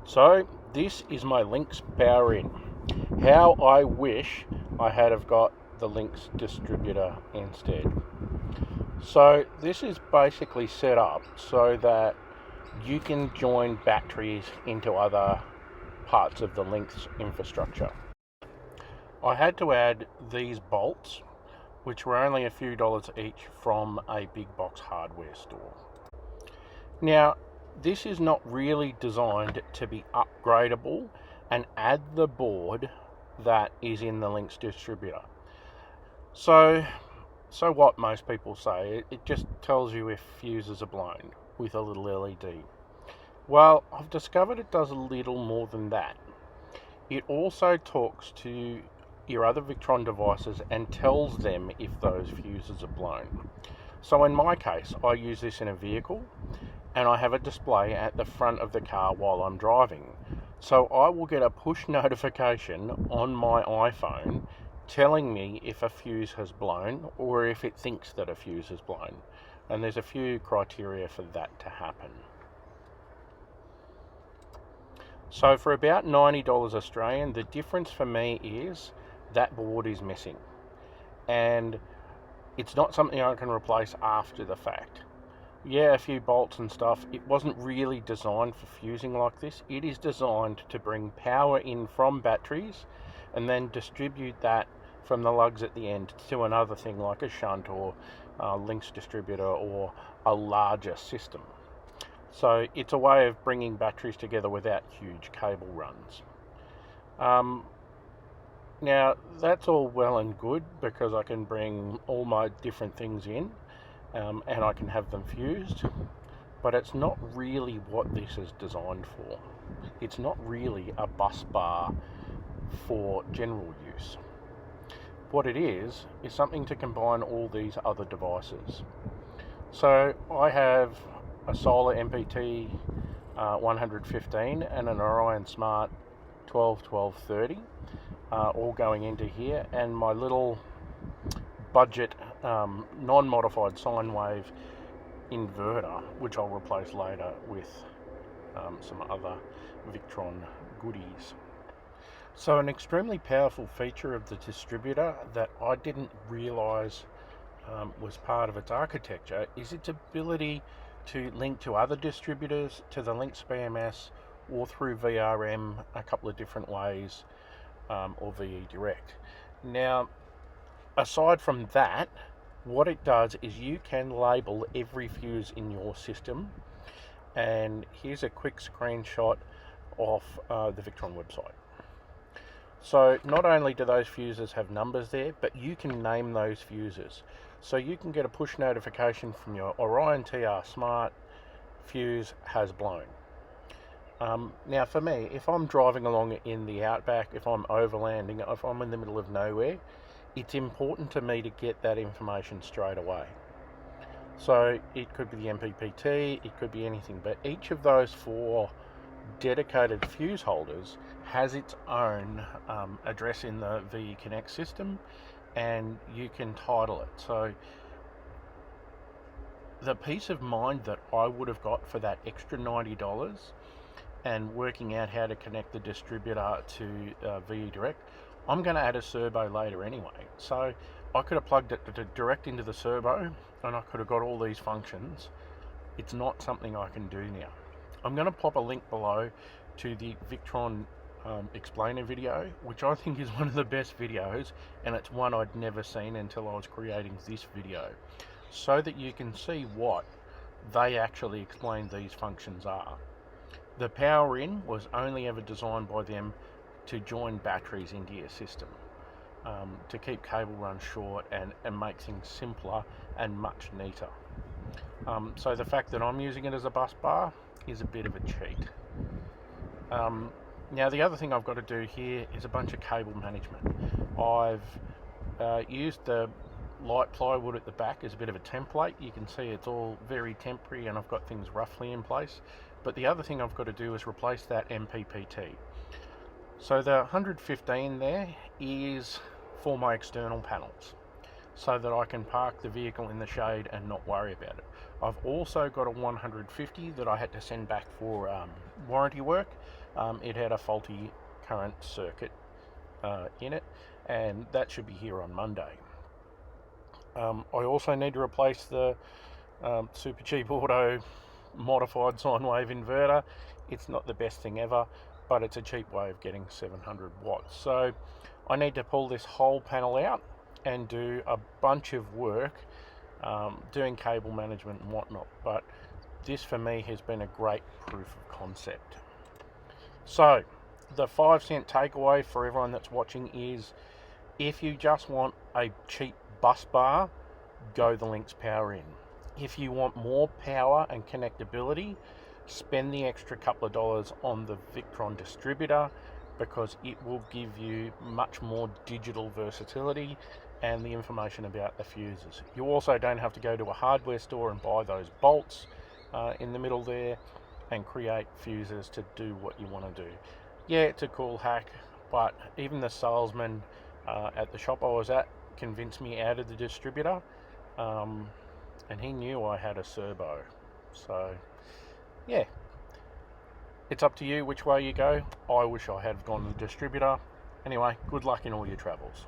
So this is my Lynx power in. How I wish I had have got the Lynx distributor instead. So this is basically set up so that you can join batteries into other parts of the Lynx infrastructure. I had to add these bolts, which were only a few dollars each from a big box hardware store. Now, this is not really designed to be upgradable and add the board that is in the Lynx distributor. So what most people say, it just tells you if fuses are blown with a little LED. Well, I've discovered it does a little more than that. It also talks to your other Victron devices and tells them if those fuses are blown. So in my case, I use this in a vehicle and I have a display at the front of the car while I'm driving. So I will get a push notification on my iPhone telling me if a fuse has blown or if it thinks that a fuse has blown. And there's a few criteria for that to happen. So for about $90 Australian, the difference for me is that board is missing. And it's not something I can replace after the fact. Yeah, a few bolts and stuff. It wasn't really designed for fusing like this. It is designed to bring power in from batteries and then distribute that from the lugs at the end to another thing like a shunt or a lynx distributor or a larger system. So it's a way of bringing batteries together without huge cable runs. Now that's all well and good because I can bring all my different things in and I can have them fused, but it's not really what this is designed for. It's not really a bus bar for general use. What it is something to combine all these other devices. So I have a solar MPT 115 and an Orion Smart 1230 all going into here, and my little budget non-modified sine wave inverter, which I'll replace later with some other Victron goodies. So an extremely powerful feature of the distributor that I didn't realise was part of its architecture is its ability to link to other distributors, to the Lynx BMS, or through VRM a couple of different ways, or VE Direct. Now, aside from that, what it does is you can label every fuse in your system, and here's a quick screenshot of the Victron website. So not only do those fuses have numbers there, but you can name those fuses. So you can get a push notification from your Orion TR Smart, fuse has blown. Now for me, if I'm driving along in the outback, if I'm overlanding, if I'm in the middle of nowhere, it's important to me to get that information straight away. So it could be the MPPT, it could be anything, but each of those four dedicated fuse holders has its own address in the VE Connect system, and you can title it. So the peace of mind that I would have got for that extra $90 and working out how to connect the distributor to VE Direct, I'm going to add a servo later anyway. So I could have plugged it direct into the servo and I could have got all these functions. It's not something I can do now. I'm going to pop a link below to the Victron explainer video, which I think is one of the best videos, and it's one I'd never seen until I was creating this video, so that you can see what they actually explain these functions are. The power in was only ever designed by them to join batteries into your system, to keep cable runs short and make things simpler and much neater. So the fact that I'm using it as a bus bar is a bit of a cheat. Now the other thing I've got to do here is a bunch of cable management. I've used the light plywood at the back as a bit of a template. You can see it's all very temporary and I've got things roughly in place. But the other thing I've got to do is replace that MPPT. So the 115 there is for my external panels, so that I can park the vehicle in the shade and not worry about it. I've also got a 150 that I had to send back for warranty work, it had a faulty current circuit in it, and that should be here on Monday. I also need to replace the super cheap auto modified sine wave inverter. It's not the best thing ever, but it's a cheap way of getting 700 watts. So I need to pull this whole panel out and do a bunch of work doing cable management and whatnot, but this for me has been a great proof of concept. So the 5-cent takeaway for everyone that's watching is, if you just want a cheap bus bar, go the Lynx power in. If you want more power and connectability, spend the extra couple of dollars on the Victron distributor, because it will give you much more digital versatility and the information about the fuses. You also don't have to go to a hardware store and buy those bolts in the middle there and create fuses to do what you want to do. Yeah, it's a cool hack, but even the salesman at the shop I was at convinced me out of the distributor, and he knew I had a servo. So yeah, it's up to you which way you go. I wish I had gone to the distributor. Anyway, good luck in all your travels.